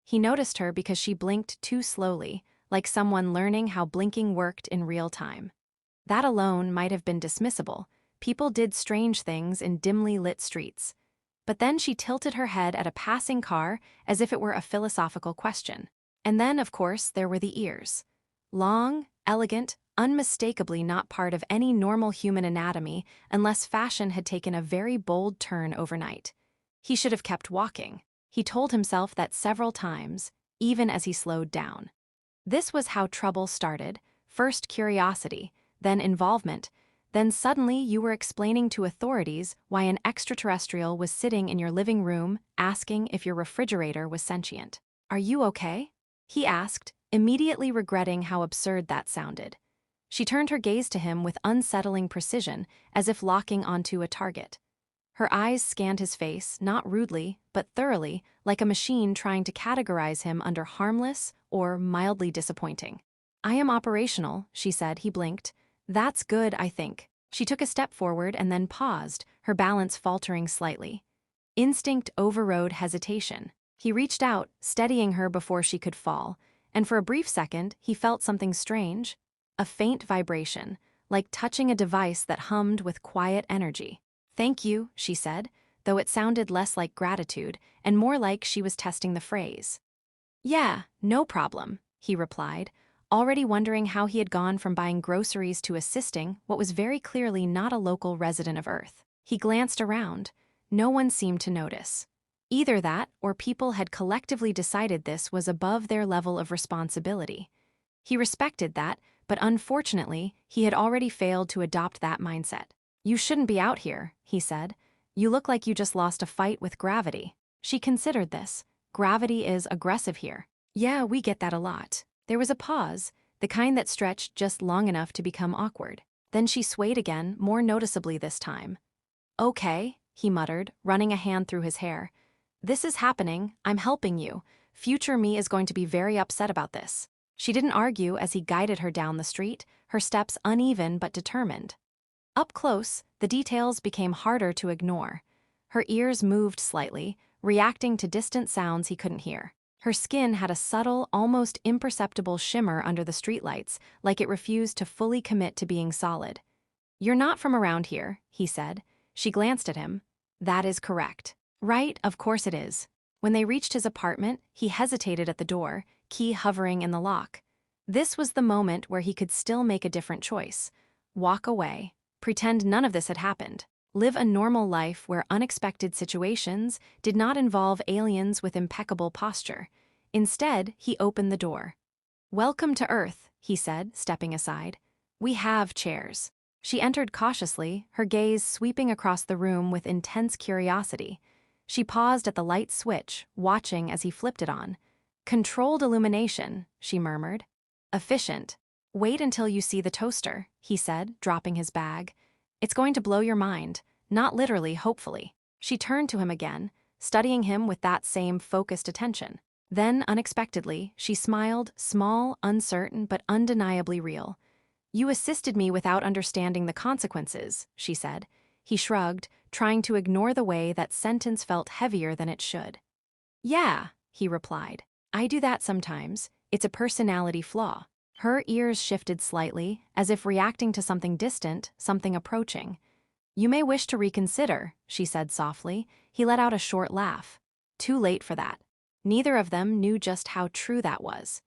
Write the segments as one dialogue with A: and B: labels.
A: He noticed her because she blinked too slowly, like someone learning how blinking worked in real time. That alone might have been dismissible. People did strange things in dimly lit streets. But then she tilted her head at a passing car as if it were a philosophical question. And then, of course, there were the ears. Long, elegant, unmistakably not part of any normal human anatomy unless fashion had taken a very bold turn overnight. He should have kept walking. He told himself that several times, even as he slowed down. This was how trouble started, first curiosity, then involvement, then suddenly you were explaining to authorities why an extraterrestrial was sitting in your living room asking if your refrigerator was sentient. "Are you okay?" he asked, immediately regretting how absurd that sounded. She turned her gaze to him with unsettling precision, as if locking onto a target. Her eyes scanned his face, not rudely, but thoroughly, like a machine trying to categorize him under harmless or mildly disappointing. "I am operational," she said. He blinked. "That's good, I think." She took a step forward and then paused, her balance faltering slightly. Instinct overrode hesitation. He reached out, steadying her before she could fall, and for a brief second he felt something strange, a faint vibration, like touching a device that hummed with quiet energy. "Thank you," she said, though it sounded less like gratitude and more like she was testing the phrase. "Yeah, no problem," he replied, already wondering how he had gone from buying groceries to assisting what was very clearly not a local resident of Earth. He glanced around. No one seemed to notice. Either that or people had collectively decided this was above their level of responsibility. He respected that, but unfortunately, he had already failed to adopt that mindset. "You shouldn't be out here," he said. "You look like you just lost a fight with gravity." She considered this. Gravity is aggressive here. "Yeah, we get that a lot." There was a pause, the kind that stretched just long enough to become awkward. Then she swayed again, more noticeably this time. "Okay," he muttered, running a hand through his hair. "This is happening, I'm helping you. Future me is going to be very upset about this." She didn't argue as he guided her down the street, her steps uneven but determined. Up close, the details became harder to ignore. Her ears moved slightly, reacting to distant sounds he couldn't hear. Her skin had a subtle, almost imperceptible shimmer under the streetlights, like it refused to fully commit to being solid. "You're not from around here," he said. She glanced at him. "That is correct." "Right, of course it is." When they reached his apartment, he hesitated at the door, key hovering in the lock. This was the moment where he could still make a different choice. Walk away. Pretend none of this had happened. Live a normal life where unexpected situations did not involve aliens with impeccable posture. Instead, he opened the door. "Welcome to Earth," he said, stepping aside. "We have chairs." She entered cautiously, her gaze sweeping across the room with intense curiosity. She paused at the light switch, watching as he flipped it on. "Controlled illumination," she murmured. "Efficient. Wait until you see the toaster," he said, dropping his bag. "It's going to blow your mind. Not literally, hopefully." She turned to him again, studying him with that same focused attention. Then, unexpectedly, she smiled, small, uncertain, but undeniably real. "You assisted me without understanding the consequences," she said. He shrugged, trying to ignore the way that sentence felt heavier than it should. "Yeah," he replied. "I do that sometimes. It's a personality flaw." Her ears shifted slightly, as if reacting to something distant, something approaching. "You may wish to reconsider," she said softly. He let out a short laugh. Too late for that. Neither of them knew just how true that was.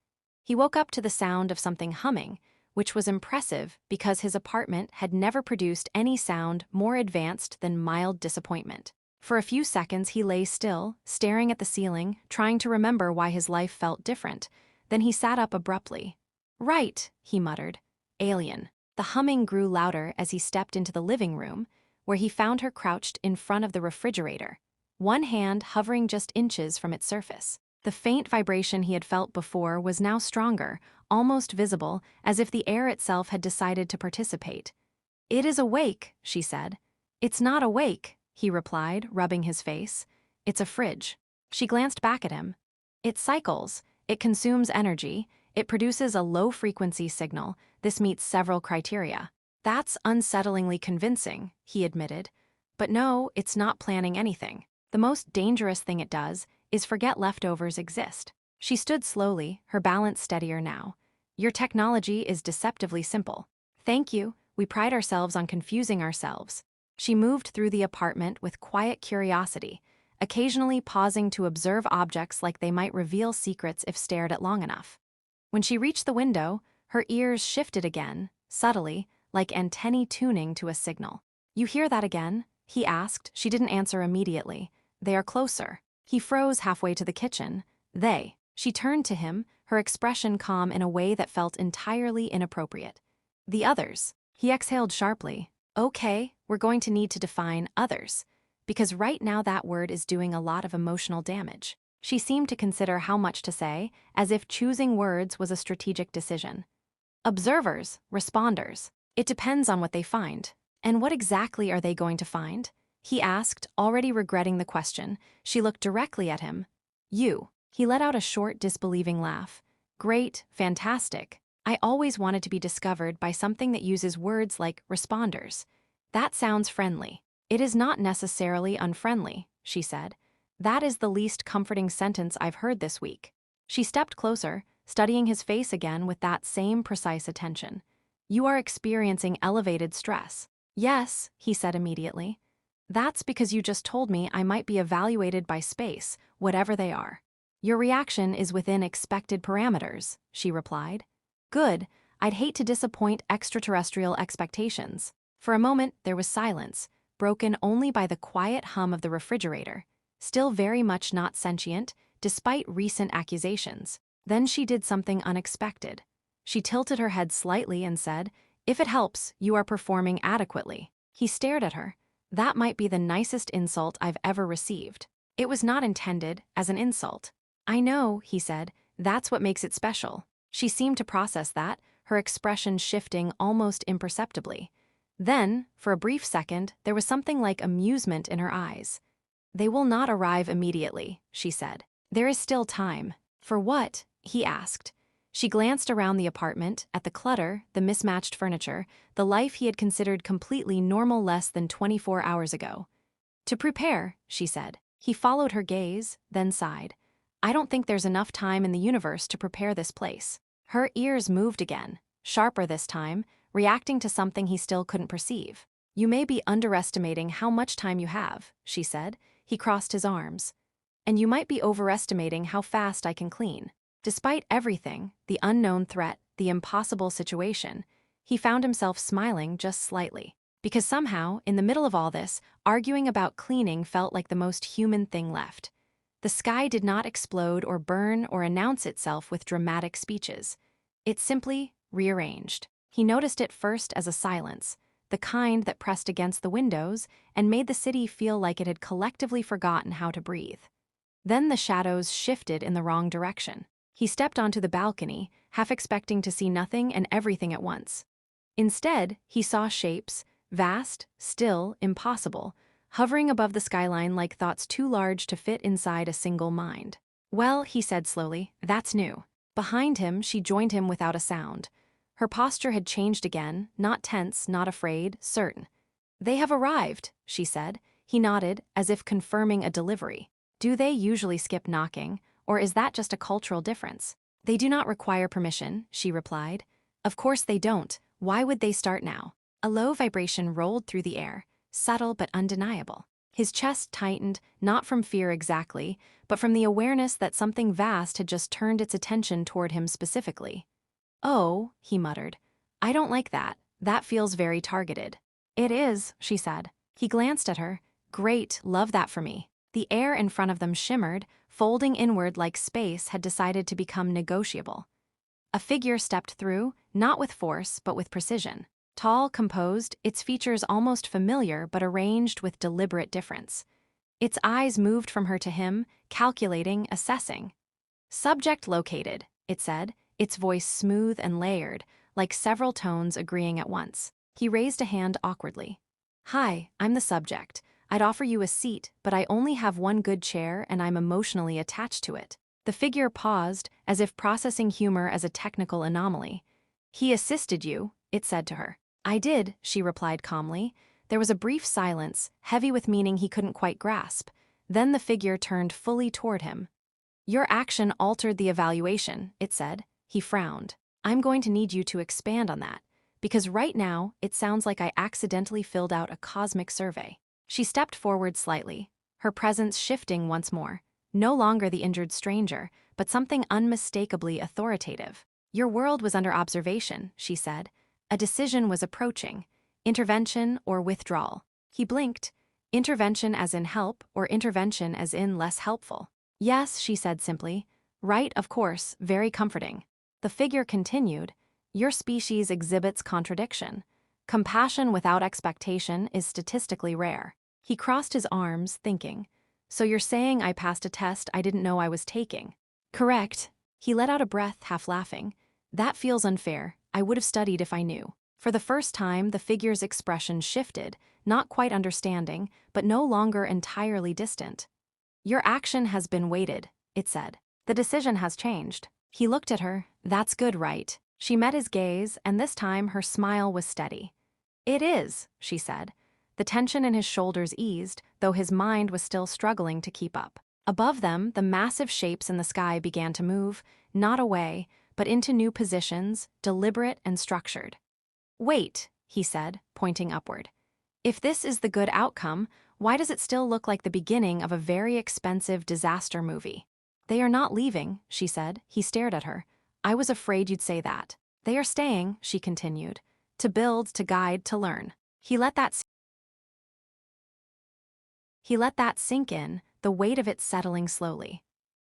A: He woke up to the sound of something humming, which was impressive because his apartment had never produced any sound more advanced than mild disappointment. For a few seconds he lay still, staring at the ceiling, trying to remember why his life felt different. Then he sat up abruptly. "Right," he muttered. "Alien." The humming grew louder as he stepped into the living room, where he found her crouched in front of the refrigerator, one hand hovering just inches from its surface. The faint vibration he had felt before was now stronger, almost visible, as if the air itself had decided to participate. "It is awake," she said. "It's not awake," he replied, rubbing his face. "It's a fridge." She glanced back at him. "It cycles. It consumes energy. It produces a low-frequency signal. This meets several criteria." "That's unsettlingly convincing," he admitted. "But no, it's not planning anything. The most dangerous thing it does is forget leftovers exist." She stood slowly, her balance steadier now. Your technology is deceptively simple. Thank you, we pride ourselves on confusing ourselves. She moved through the apartment with quiet curiosity, occasionally pausing to observe objects like they might reveal secrets if stared at long enough. When she reached the window, her ears shifted again, subtly, like antennae tuning to a signal. You hear that again? He asked. She didn't answer immediately. They are closer. He froze halfway to the kitchen. They. She turned to him, her expression calm in a way that felt entirely inappropriate. The others. He exhaled sharply. Okay, we're going to need to define others, because right now that word is doing a lot of emotional damage. She seemed to consider how much to say, as if choosing words was a strategic decision. Observers, responders. It depends on what they find. And what exactly are they going to find? He asked, already regretting the question. She looked directly at him. You. He let out a short, disbelieving laugh. Great, fantastic. I always wanted to be discovered by something that uses words like responders. That sounds friendly. It is not necessarily unfriendly, she said. That is the least comforting sentence I've heard this week. She stepped closer, studying his face again with that same precise attention. You are experiencing elevated stress. Yes, he said immediately. That's because you just told me I might be evaluated by space, whatever they are. Your reaction is within expected parameters, she replied. Good, I'd hate to disappoint extraterrestrial expectations. For a moment, there was silence, broken only by the quiet hum of the refrigerator, still very much not sentient, despite recent accusations. Then she did something unexpected. She tilted her head slightly and said, If it helps, you are performing adequately. He stared at her. That might be the nicest insult I've ever received. It was not intended as an insult. I know, he said, that's what makes it special. She seemed to process that, her expression shifting almost imperceptibly. Then, for a brief second, there was something like amusement in her eyes. They will not arrive immediately, she said. There is still time. For what? He asked. She glanced around the apartment, at the clutter, the mismatched furniture, the life he had considered completely normal less than 24 hours ago. To prepare, she said. He followed her gaze, then sighed. I don't think there's enough time in the universe to prepare this place. Her ears moved again, sharper this time, reacting to something he still couldn't perceive. You may be underestimating how much time you have, she said. He crossed his arms. And you might be overestimating how fast I can clean. Despite everything, the unknown threat, the impossible situation, he found himself smiling just slightly. Because somehow, in the middle of all this, arguing about cleaning felt like the most human thing left. The sky did not explode or burn or announce itself with dramatic speeches. It simply rearranged. He noticed it first as a silence, the kind that pressed against the windows and made the city feel like it had collectively forgotten how to breathe. Then the shadows shifted in the wrong direction. He stepped onto the balcony, half expecting to see nothing and everything at once. Instead, he saw shapes, vast, still, impossible, hovering above the skyline like thoughts too large to fit inside a single mind. Well, he said slowly, that's new. Behind him, she joined him without a sound. Her posture had changed again, not tense, not afraid, certain. They have arrived, she said. He nodded, as if confirming a delivery. Do they usually skip knocking, or is that just a cultural difference? They do not require permission, she replied. Of course they don't. Why would they start now? A low vibration rolled through the air, subtle but undeniable. His chest tightened, not from fear exactly, but from the awareness that something vast had just turned its attention toward him specifically. Oh, he muttered. I don't like that. That feels very targeted. It is, she said. He glanced at her. Great, love that for me. The air in front of them shimmered, folding inward like space had decided to become negotiable. A figure stepped through, not with force, but with precision. Tall, composed, its features almost familiar but arranged with deliberate difference. Its eyes moved from her to him, calculating, assessing. Subject located, it said, its voice smooth and layered, like several tones agreeing at once. He raised a hand awkwardly. Hi, I'm the subject. I'd offer you a seat, but I only have one good chair and I'm emotionally attached to it. The figure paused, as if processing humor as a technical anomaly. He assisted you, it said to her. I did, she replied calmly. There was a brief silence, heavy with meaning he couldn't quite grasp. Then the figure turned fully toward him. Your action altered the evaluation, it said. He frowned. I'm going to need you to expand on that, because right now it sounds like I accidentally filled out a cosmic survey. She stepped forward slightly, her presence shifting once more. No longer the injured stranger, but something unmistakably authoritative. Your world was under observation, she said. A decision was approaching. Intervention or withdrawal. He blinked. Intervention as in help or intervention as in less helpful? Yes, she said simply. Right, of course, very comforting. The figure continued. Your species exhibits contradiction. Compassion without expectation is statistically rare. He crossed his arms, thinking. So you're saying I passed a test I didn't know I was taking? Correct. He let out a breath, half laughing. That feels unfair. I would have studied if I knew. For the first time, the figure's expression shifted, not quite understanding, but no longer entirely distant. Your action has been weighted, it said. The decision has changed. He looked at her. That's good, right? She met his gaze, and this time her smile was steady. It is, she said. The tension in his shoulders eased, though his mind was still struggling to keep up. Above them, the massive shapes in the sky began to move, not away, but into new positions, deliberate and structured. Wait, he said, pointing upward. If this is the good outcome, why does it still look like the beginning of a very expensive disaster movie? They are not leaving, she said. He stared at her. I was afraid you'd say that. They are staying, she continued. To build, to guide, to learn. He let that sink in, the weight of it settling slowly.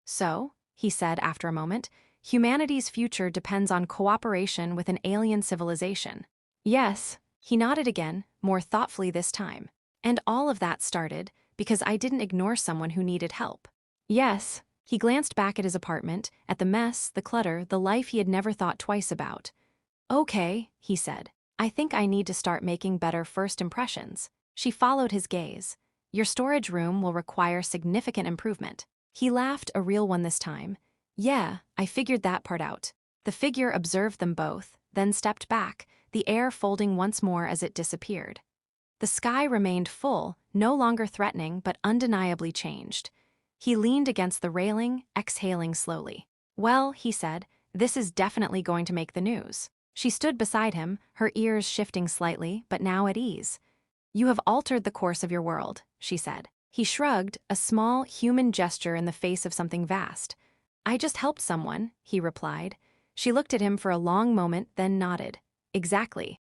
A: So, he said after a moment, humanity's future depends on cooperation with an alien civilization. Yes, he nodded again, more thoughtfully this time. And all of that started because I didn't ignore someone who needed help. Yes, he glanced back at his apartment, at the mess, the clutter, the life he had never thought twice about. Okay, he said. I think I need to start making better first impressions. She followed his gaze. Your storage room will require significant improvement. He laughed, a real one this time. Yeah, I figured that part out. The figure observed them both, then stepped back, the air folding once more as it disappeared. The sky remained full, no longer threatening but undeniably changed. He leaned against the railing, exhaling slowly. Well, he said, this is definitely going to make the news. She stood beside him, her ears shifting slightly, but now at ease. You have altered the course of your world, she said. He shrugged, a small, human gesture in the face of something vast. I just helped someone, he replied. She looked at him for a long moment, then nodded. Exactly.